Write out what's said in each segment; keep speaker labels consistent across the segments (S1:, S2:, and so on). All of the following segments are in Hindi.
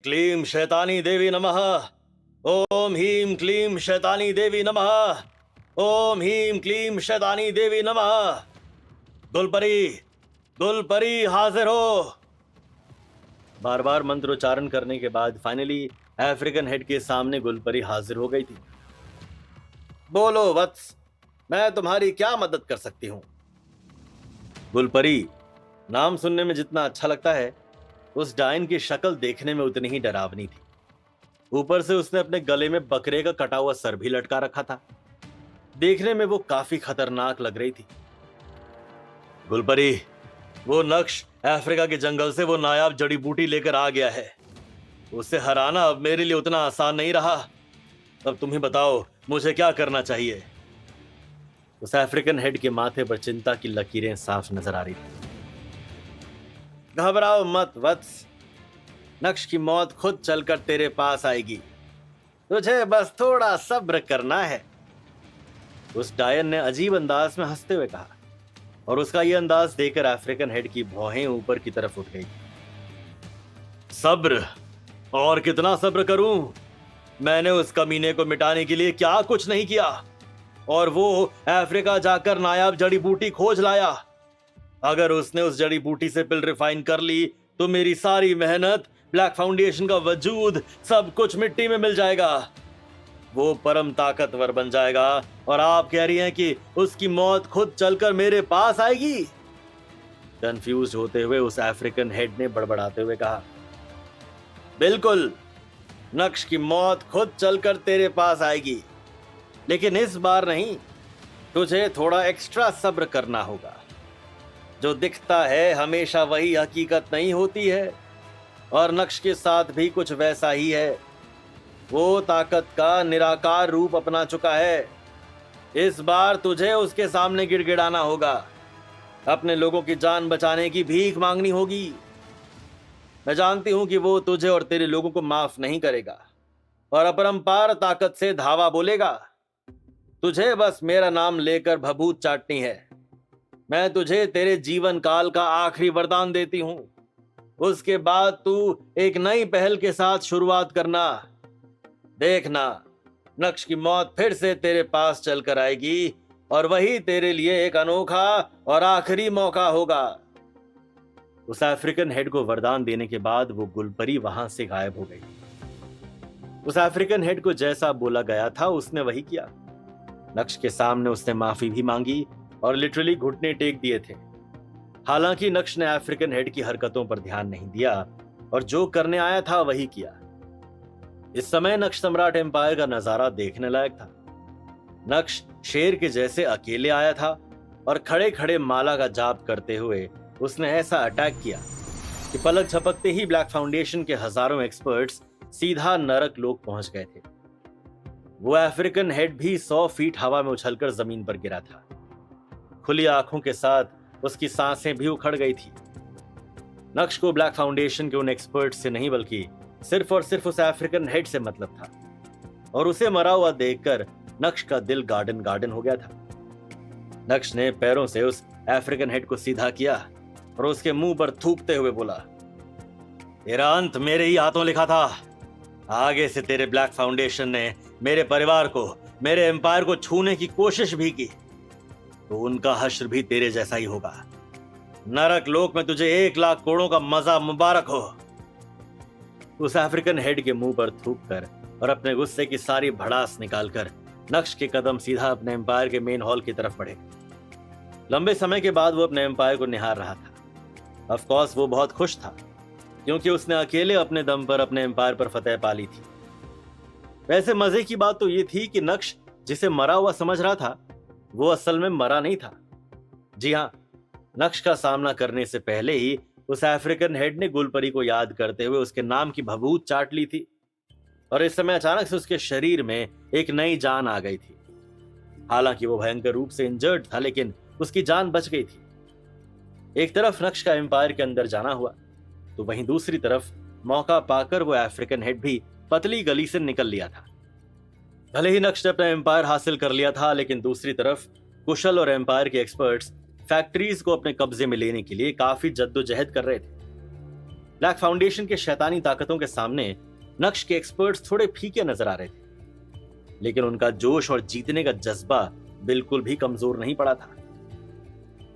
S1: क्लीं शैतानी देवी नमः। ओम ह्रीं क्लीं शैतानी देवी नमः। ओम ह्रीं क्लीं शैतानी देवी नमः। गुलपरी, गुलपरी हाजिर हो। बार बार मंत्रोच्चारण करने के बाद फाइनली अफ्रीकन हेड के सामने गुलपरी हाजिर हो गई थी। बोलो वत्स, मैं तुम्हारी क्या मदद कर सकती हूँ? गुलपरी नाम सुनने में जितना अच्छा लगता है, उस डायन की शक्ल देखने में उतनी ही डरावनी थी। ऊपर से उसने अपने गले में बकरे का कटा हुआ सर भी लटका रखा था। देखने में वो काफी खतरनाक लग रही थी। गुलपरी, वो नक्श अफ्रीका के जंगल से वो नायाब जड़ी बूटी लेकर आ गया है। उसे हराना अब मेरे लिए उतना आसान नहीं रहा। अब तुम ही बताओ, मुझे क्या करना चाहिए? उस अफ्रीकन हेड के माथे पर चिंता की लकीरें साफ नजर आ रही थी। घबराओ मत वत्स, नक्श की मौत खुद चलकर तेरे पास आएगी। तुझे बस थोड़ा सब्र करना है। उस डायन ने अजीब अंदाज में हंसते हुए कहा, और उसका यह अंदाज देखकर अफ्रीकन हेड की भौहें ऊपर की तरफ उठ गई। सब्र? और कितना सब्र करूं? मैंने उस कमीने को मिटाने के लिए क्या कुछ नहीं किया, और वो अफ्रीका जाकर नायाब जड़ी बूटी खोज लाया। अगर उसने उस जड़ी बूटी से पिल रिफाइन कर ली तो मेरी सारी मेहनत, ब्लैक फाउंडेशन का वजूद, सब कुछ मिट्टी में मिल जाएगा। वो परम ताकतवर बन जाएगा, और आप कह रही हैं कि उसकी मौत खुद चलकर मेरे पास आएगी? कंफ्यूज होते हुए उस अफ्रीकन हेड ने बड़बड़ाते हुए कहा, बिल्कुल, नक्श की मौत खुद चलकर तेरे पास आएगी, लेकिन इस बार नहीं। तुझे थोड़ा एक्स्ट्रा सब्र करना होगा। जो दिखता है हमेशा वही हकीकत नहीं होती है, और नक्श के साथ भी कुछ वैसा ही है। वो ताकत का निराकार रूप अपना चुका है। इस बार तुझे उसके सामने गिड़गिड़ाना होगा, अपने लोगों की जान बचाने की भीख मांगनी होगी। मैं जानती हूं कि वो तुझे और तेरे लोगों को माफ नहीं करेगा, और अपरंपार ताकत से धावा बोलेगा। तुझे बस मेरा नाम लेकर भभूत चाटनी है। मैं तुझे तेरे जीवन काल का आखिरी वरदान देती हूं। उसके बाद तू एक नई पहल के साथ शुरुआत करना। देखना, नक्श की मौत फिर से तेरे पास चलकर आएगी, और वही तेरे लिए एक अनोखा और आखिरी मौका होगा। उस अफ्रीकन हेड को वरदान देने के बाद वो गुलपरी वहां से गायब हो गई। उस अफ्रीकन हेड को जैसा बोला गया था उसने वही किया। नक्श के सामने उसने माफी भी मांगी और लिटरली घुटने टेक दिए थे। हालांकि नक्श ने अफ्रीकन हेड की हरकतों पर ध्यान नहीं दिया, और जो करने आया था वही किया। इस समय नक्श सम्राट एम्पायर का नजारा देखने लायक था। नक्श शेर के जैसे अकेले आया था, और खड़े खड़े माला का जाप करते हुए उसने ऐसा अटैक किया कि पलक झपकते ही ब्लैक फाउंडेशन के हजारों एक्सपर्ट्स सीधा नरक लोक पहुंच गए थे। वो अफ्रीकन हेड भी 100 फीट हवा में उछलकर जमीन पर गिरा था। खुली आंखों के साथ उसकी सांसें भी उखड़ गई थी। नक्श को ब्लैक फाउंडेशन के उन एक्सपर्ट से नहीं, बल्कि सिर्फ और सिर्फ उस अफ्रीकन हेड से मतलब था, और उसे मरा हुआ देखकर नक्श का दिल गार्डन गार्डन हो गया था। नक्श ने पैरों से उस अफ्रीकन हेड को सीधा किया और उसके मुंह पर थूकते हुए बोला, तेरा अंत मेरे ही हाथों लिखा था। आगे से तेरे ब्लैक फाउंडेशन ने मेरे परिवार को, मेरे एम्पायर को छूने की कोशिश भी की तो उनका हश्र भी तेरे जैसा ही होगा। नरक लोक में तुझे 1 लाख करोड़ों का मजा मुबारक हो। उस अफ्रीकन हेड के मुंह पर थूककर और अपने गुस्से की सारी भड़ास निकालकर नक्श के कदम सीधा अपने एम्पायर के मेन हॉल की तरफ बढ़े। लंबे समय के बाद वो अपने एम्पायर को निहार रहा था। ऑफ कोर्स वो बहुत खुश था, क्योंकि उसने अकेले अपने दम पर अपने एम्पायर पर फतेह पा ली थी। वैसे मजे की बात तो ये थी कि नक्श जिसे मरा हुआ समझ रहा था, वो असल में मरा नहीं था। जी हाँ, नक्श का सामना करने से पहले ही उस अफ्रीकन हेड ने गुलपरी को याद करते हुए उसके नाम की भभूत चाट ली थी, और इस समय अचानक से उसके शरीर में एक नई जान आ गई थी। हालांकि वो भयंकर रूप से इंजर्ड था, लेकिन उसकी जान बच गई थी। एक तरफ नक्श का एम्पायर के अंदर जाना हुआ, तो वहीं दूसरी तरफ मौका पाकर वो अफ्रीकन हेड भी पतली गली से निकल लिया था। भले ही नक्श ने अपना एम्पायर हासिल कर लिया था, लेकिन दूसरी तरफ कुशल और एम्पायर के एक्सपर्ट्स फैक्ट्रीज को अपने कब्जे में लेने के लिए काफी जद्दोजहद कर रहे थे। ब्लैक फाउंडेशन के शैतानी ताकतों के सामने नक्श के एक्सपर्ट्स थोड़े फीके नजर आ रहे थे, लेकिन उनका जोश और जीतने का जज्बा बिल्कुल भी कमजोर नहीं पड़ा था।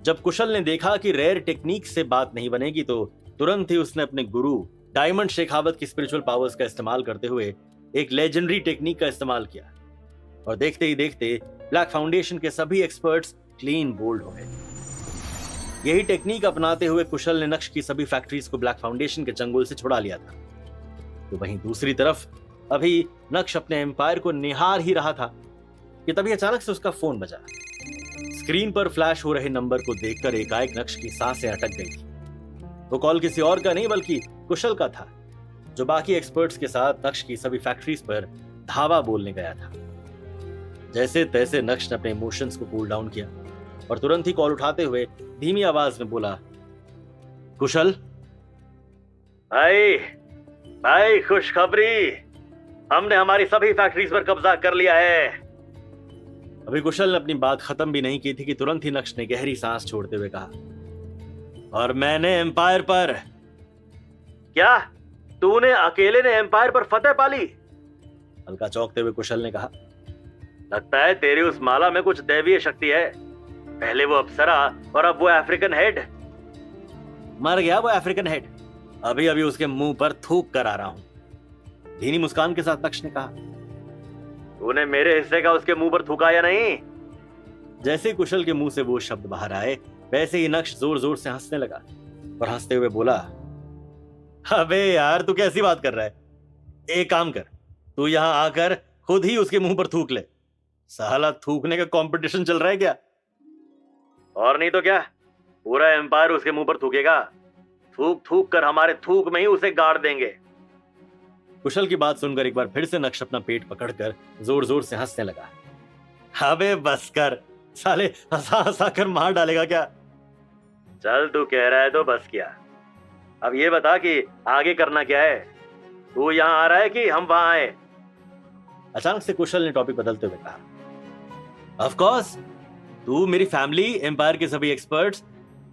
S1: जब कुशल ने देखा कि रेयर टेक्निक से बात नहीं बनेगी तो तुरंत ही उसने अपने गुरु डायमंड शेखावत की स्पिरिचुअल पावर्स का इस्तेमाल करते हुए एक लेजेंडरी टेक्निक का इस्तेमाल किया, और देखते ही देखते ब्लैक फाउंडेशन के सभी एक्सपर्ट्स क्लीन बोल्ड हो गए। यही टेक्निक अपनाते हुए कुशल ने नक्श की सभी फैक्ट्रीज को ब्लैक फाउंडेशन के चंगुल से छुड़ा लिया था। तो वहीं दूसरी तरफ अभी नक्श अपने एम्पायर को निहार ही रहा था कि तभी अचानक से उसका फोन बजा। स्क्रीन पर फ्लैश हो रहे नंबर को देखकर एकाएक नक्श की सांसें अटक गई थी। वो कॉल किसी और का नहीं बल्कि कुशल का था, जो बाकी एक्सपर्ट्स के साथ नक्श की सभी फैक्ट्रीज पर धावा बोलने गया था। जैसे तैसे नक्श ने अपने इमोशंस को कूल डाउन किया और तुरंत ही कॉल उठाते हुए धीमी आवाज में बोला, कुशल भाई, भाई खुशखबरी, हमने हमारी सभी फैक्ट्रीज पर कब्जा कर लिया है। अभी कुशल ने अपनी बात खत्म भी नहीं की थी कि तुरंत ही नक्श ने गहरी सांस छोड़ते हुए कहा, और मैंने एम्पायर पर। क्या तूने अकेले ने एम्पायर पर फतेह पाली? हल्का चौंकते हुए कुशल ने कहा, लगता है तेरी उस माला में कुछ दैवीय शक्ति है। पहले वो अप्सरा और अब वो अफ्रीकन हेड। मर गया वो अफ्रीकन हेड, अभी अभी उसके मुंह पर थूक कर आ रहा हूं। धीमी मुस्कान के साथ नक्श ने कहा, तूने मेरे हिस्से का उसके मुंह पर थूका या नहीं? जैसे ही कुशल के मुंह से वो शब्द बाहर आए वैसे ही नक्श जोर जोर से हंसने लगा और हंसते हुए बोला, अबे यार तू कैसी बात कर रहा है? एक काम कर, तू यहां आकर खुद ही उसके मुंह पर थूक ले। साला थूकने का कंपटीशन चल रहा है क्या? और नहीं तो क्या, पूरा एम्पायर उसके मुंह पर थूकेगा। थूक थूक कर हमारे थूक में ही उसे गाड़ देंगे। कुशल की बात सुनकर एक बार फिर से नक्श अपना पेट पकड़कर जोर जोर से हंसने लगा। अबे बस कर, साले हंसा हंसा कर मार डालेगा क्या? चल तू कह रहा है तो बस किया। अब ये बता कि आगे करना क्या है? तू यहां आ रहा है कि हम वहां आए? अचानक से कुशल ने टॉपिक बदलते हुए कहा, ऑफ कोर्स, तू मेरी फैमिली, एम्पायर के सभी एक्सपर्ट्स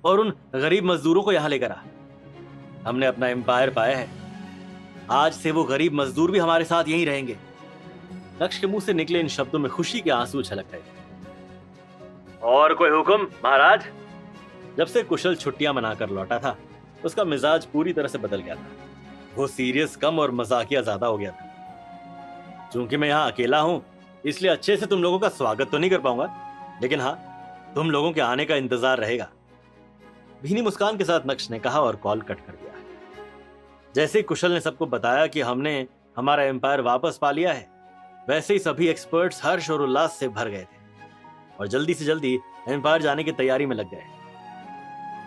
S1: और उन गरीब मजदूरों को यहां लेकर आ। हमने अपना एम्पायर पाया है, आज से वो गरीब मजदूर भी हमारे साथ यहीं रहेंगे। नक्श के मुंह से निकले इन शब्दों में खुशी के आंसू छलक रहे थे। और कोई हुक्म महाराज? जब से कुशल छुट्टियां मनाकर लौटा था उसका मिजाज पूरी तरह से बदल गया था। वो सीरियस कम और मजाकिया ज्यादा हो गया था। चूंकि मैं यहां अकेला हूं इसलिए अच्छे से तुम लोगों का स्वागत तो नहीं कर पाऊंगा, लेकिन हाँ, तुम लोगों के आने का इंतजार रहेगा। भीनी मुस्कान के साथ नक्श ने कहा और कॉल कट कर दिया। जैसे ही कुशल ने सबको बताया कि हमने हमारा एम्पायर वापस पा लिया है, वैसे ही सभी एक्सपर्ट्स हर्ष और उल्लास से भर गए थे और जल्दी से जल्दी एम्पायर जाने की तैयारी में लग गए।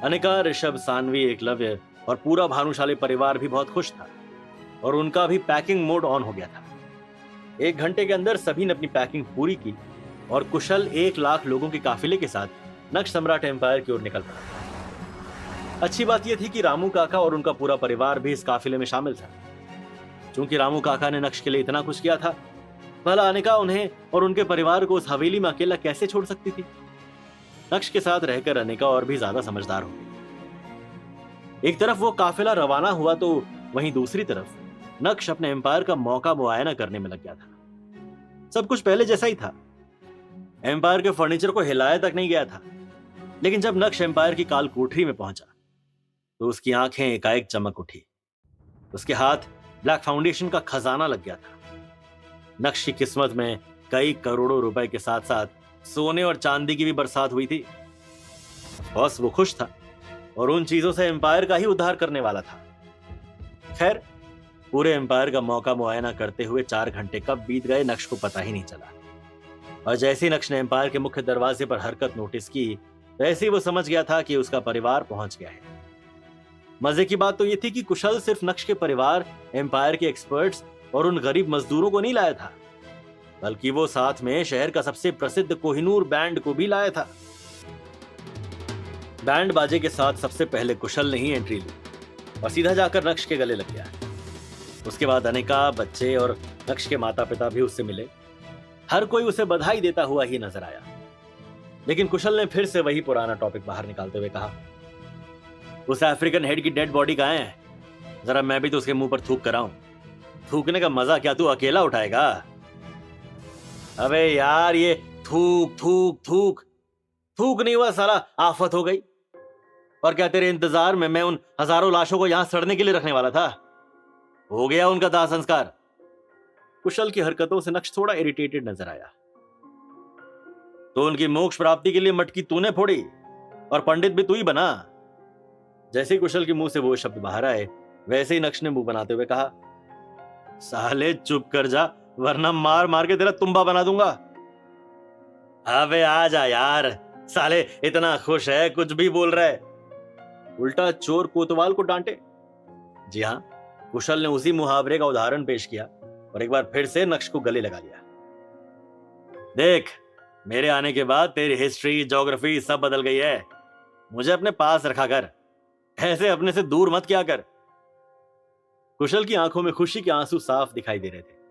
S1: अनिका, ऋषभ, सानवी, एकलव्य और पूरा भानुशाली परिवार भी बहुत खुश था और उनका भी पैकिंग मोड ऑन हो गया था। 1 घंटे के अंदर सभी ने अपनी पैकिंग पूरी की और कुशल 1 लाख लोगों के काफिले के साथ नक्श सम्राट एम्पायर की ओर निकल पड़ा। अच्छी बात यह थी कि रामू काका और उनका पूरा परिवार भी इस काफिले में शामिल था। चूंकि रामू काका ने नक्श के लिए इतना कुछ किया था, भला अनिका उन्हें और उनके परिवार को उस हवेली में अकेला कैसे छोड़ सकती थी? नक्श के साथ रहकर अनिका और भी ज्यादा समझदार हो गई। एक तरफ वो काफिला रवाना हुआ तो वहीं दूसरी तरफ नक्श अपने एम्पायर का मौका मुआयना करने में लग गया था। सब कुछ पहले जैसा ही था। एम्पायर के फर्नीचर को हिलाया तक नहीं गया था, लेकिन जब नक्श एम्पायर की काल कोठरी में पहुंचा तो उसकी आंखें एकाएक चमक उठी। उसके हाथ ब्लैक फाउंडेशन का खजाना लग गया था। नक्श की किस्मत में कई करोड़ों रुपए के साथ साथ सोने और चांदी की भी बरसात हुई थी। बॉस वो खुश था और उन चीजों से एम्पायर का ही उद्धार करने वाला था। खैर, पूरे एम्पायर का मौका मुआयना करते हुए 4 घंटे कब बीत गए नक्श को पता ही नहीं चला। और जैसे ही नक्श ने एम्पायर के मुख्य दरवाजे पर हरकत नोटिस की, वैसे ही वो समझ गया था कि उसका परिवार पहुंच गया है। मजे की बात तो ये थी कि कुशल सिर्फ नक्श के परिवार, एम्पायर के एक्सपर्ट्स और उन गरीब मजदूरों को नहीं लाया था, बल्कि वो साथ में शहर का सबसे प्रसिद्ध कोहिनूर बैंड को भी लाया था। बैंड बाजे के साथ सबसे पहले कुशल ने ही एंट्री ली और सीधा जाकर नक्श के गले लग गया। उसके बाद अनिका, बच्चे और नक्श के माता पिता भी उससे मिले। हर कोई उसे बधाई देता हुआ ही नजर आया। लेकिन कुशल ने फिर से वही पुराना टॉपिक बाहर निकालते हुए कहा, उस अफ्रीकन हेड की डेड बॉडी कहां है? जरा मैं भी तो उसके मुंह पर थूक कर आऊं। थूकने का मजा क्या तू अकेला उठाएगा? अबे यार, ये थूक थूक थूक थूक नहीं हुआ साला, आफत हो गई। और क्या तेरे इंतजार में मैं उन हजारों लाशों को यहां सड़ने के लिए रखने वाला था? हो गया उनका दाह संस्कार। कुशल की हरकतों से नक्श थोड़ा इरिटेटेड नजर आया। तो उनकी मोक्ष प्राप्ति के लिए मटकी तूने फोड़ी और पंडित भी तू ही बना। जैसे ही कुशल के मुंह से वो शब्द बाहर आए, वैसे ही नक्श ने मुंह बनाते हुए कहा, साले चुप कर जा, वरना मार मार के तेरा तुम्बा बना दूंगा। अबे आ जा यार, साले इतना खुश है कुछ भी बोल रहा है। उल्टा चोर कोतवाल को डांटे। जी हाँ, कुशल ने उसी मुहावरे का उदाहरण पेश किया और एक बार फिर से नक्श को गले लगा लिया। देख, मेरे आने के बाद तेरी हिस्ट्री, ज्योग्राफी सब बदल गई है। मुझे अपने पास रखा कर, ऐसे अपने से दूर मत किया कर। कुशल की आंखों में खुशी के आंसू साफ दिखाई दे रहे थे।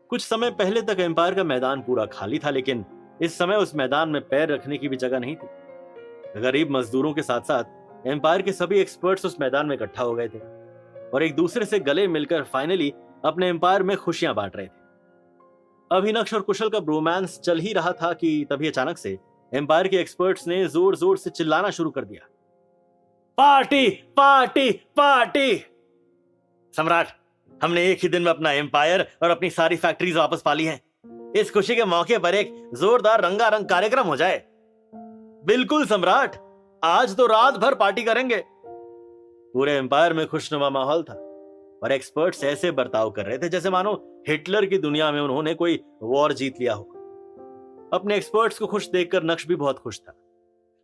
S1: कुछ समय पहले तक एम्पायर का मैदान पूरा खाली था, लेकिन इस समय उस मैदान में पैर रखने की भी जगह नहीं थी। गरीब मजदूरों के साथ साथ एम्पायर के सभी एक्सपर्ट्स उस मैदान में इकट्ठा हो गए थे और एक दूसरे से गले मिलकर फाइनली अपने एम्पायर में खुशियां बांट रहे थे। अभी नक्श और कुशल का रोमांस चल ही रहा था कि तभी अचानक से एम्पायर के एक्सपर्ट्स ने जोर जोर से चिल्लाना शुरू कर दिया, पार्टी पार्टी पार्टी! सम्राट, हमने एक ही दिन में अपना एम्पायर और अपनी सारी फैक्ट्रीज वापस पा ली हैं। इस खुशी के मौके पर एक जोरदार रंगारंग कार्यक्रम हो जाए। बिल्कुल सम्राट, आज तो रात भर पार्टी करेंगे। पूरे एम्पायर में खुशनुमा माहौल था और एक्सपर्ट्स ऐसे बर्ताव कर रहे थे जैसे मानो हिटलर की दुनिया में उन्होंने कोई वॉर जीत लिया हो। अपने एक्सपर्ट्स को खुश देखकर नक्श भी बहुत खुश था।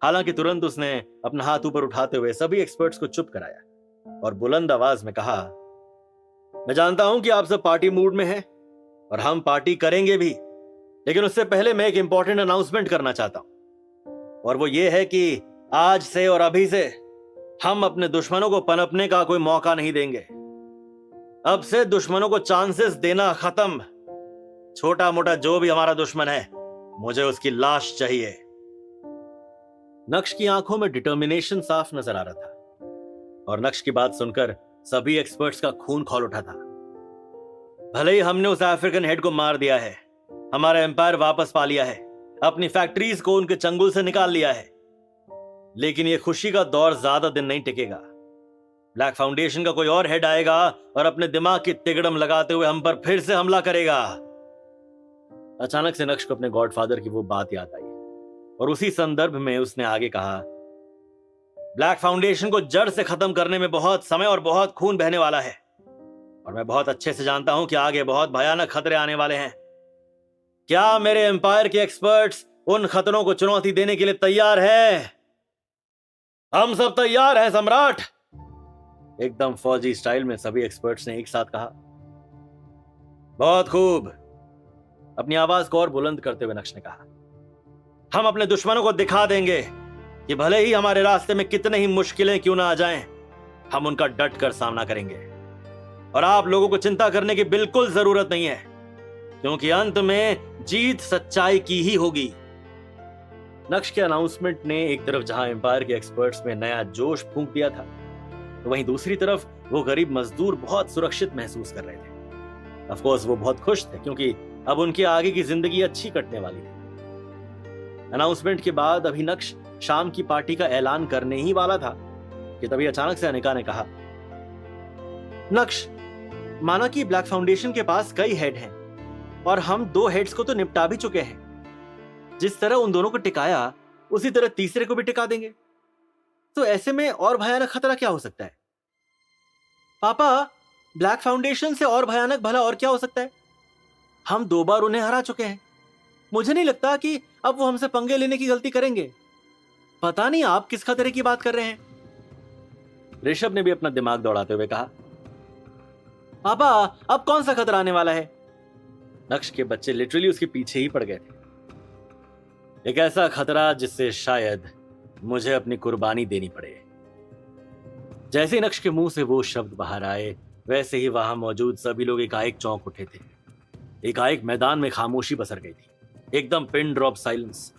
S1: हालांकि तुरंत उसने अपना हाथ ऊपर उठाते हुए सभी एक्सपर्ट्स को चुप कराया और बुलंद आवाज में कहा, मैं जानता हूं कि आप सब पार्टी मूड में हैं और हम पार्टी करेंगे भी, लेकिन उससे पहले मैं एक इंपॉर्टेंट अनाउंसमेंट करना चाहता हूं और वो ये है कि आज से और अभी से हम अपने दुश्मनों को पनपने का कोई मौका नहीं देंगे। अब से दुश्मनों को चांसेस देना खत्म। छोटा मोटा जो भी हमारा दुश्मन है, मुझे उसकी लाश चाहिए। नक्श की आंखों में डिटर्मिनेशन साफ नजर आ रहा था और नक्श की बात सुनकर सभी एक्सपर्ट्स का खून खौल उठा था। भले ही हमने उस अफ्रीकन हेड को मार दिया है, हमारा एम्पायर वापस पा लिया है, अपनी फैक्ट्रीज को उनके चंगुल से निकाल लिया है, लेकिन यह खुशी का दौर ज्यादा दिन नहीं टिकेगा। ब्लैक फाउंडेशन का कोई और हेड आएगा और अपने दिमाग की तिगड़म लगाते हुए हम पर फिर से हमला करेगा। अचानक से नक्श को अपने गॉडफादर की वो बात याद आई और उसी संदर्भ में उसने आगे कहा, ब्लैक फाउंडेशन को जड़ से खत्म करने में बहुत समय और बहुत खून बहने वाला है और मैं बहुत अच्छे से जानता हूं कि आगे बहुत भयानक खतरे आने वाले हैं। क्या मेरे एम्पायर के एक्सपर्ट्स उन खतरों को चुनौती देने के लिए तैयार हैं? हम सब तैयार हैं सम्राट, एकदम फौजी स्टाइल में सभी एक्सपर्ट्स ने एक साथ कहा। बहुत खूब, अपनी आवाज को और बुलंद करते हुए नक्श ने कहा, हम अपने दुश्मनों को दिखा देंगे कि भले ही हमारे रास्ते में कितने ही मुश्किलें क्यों ना आ जाएं, हम उनका डट कर सामना करेंगे और आप लोगों को चिंता करने की बिल्कुल जरूरत नहीं है, क्योंकि अंत में जीत सच्चाई की ही होगी। नक्श के अनाउंसमेंट ने एक तरफ जहां एम्पायर के एक्सपर्ट्स में नया जोश फूंक दिया था, तो वहीं दूसरी तरफ वो गरीब मजदूर बहुत सुरक्षित महसूस कर रहे थे। ऑफ कोर्स वो बहुत खुश थे क्योंकि अब उनकी आगे की जिंदगी अच्छी कटने वाली थी। अनाउंसमेंट के बाद अभी नक्श शाम की पार्टी का ऐलान करने ही वाला था कि तभी अचानक से अनिका ने कहा, नक्श, माना कि ब्लैक फाउंडेशन के पास कई हेड हैं और हम 2 हेड्स को तो निपटा भी चुके हैं। जिस तरह उन दोनों को टिकाया उसी तरह तीसरे को भी टिका देंगे, तो ऐसे में और भयानक खतरा क्या हो सकता है? पापा, ब्लैक फाउंडेशन से और भयानक भला और क्या हो सकता है? हम 2 बार उन्हें हरा चुके हैं। मुझे नहीं लगता कि अब वो हमसे पंगे लेने की गलती करेंगे। पता नहीं आप किस खतरे की बात कर रहे हैं। ऋषभ ने भी अपना दिमाग दौड़ाते हुए कहा, पापा, अब कौन सा खतरा आने वाला है? नक्श के बच्चे लिटरली उसके पीछे ही पड़ गए थे। एक ऐसा खतरा जिससे शायद मुझे अपनी कुर्बानी देनी पड़े। जैसे ही नक्श के मुंह से वो शब्द बाहर आए, वैसे ही वहां मौजूद सभी लोग एकाएक चौंक उठे थे। एकाएक मैदान में खामोशी पसर गई थी, एकदम पिन ड्रॉप साइलेंस।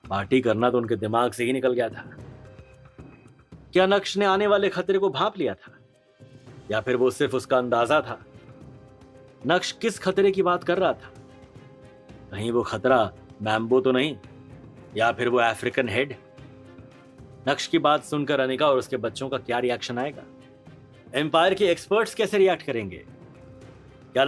S1: पार्टी करना तो उनके दिमाग से ही निकल गया था। क्या नक्श ने आने वाले खतरे को भांप लिया था? या फिर वो सिर्फ उसका अंदाजा था? नक्श किस खतरे की बात कर रहा था? कहीं वो खतरा मैम्बो तो नहीं, या फिर वो अफ्रीकन हेड? नक्श की बात सुनकर अनिका और उसके बच्चों का क्या रिएक्शन आएगा? एम्पायर के एक्सपर्ट्स कैसे रिएक्ट करेंगे? क्या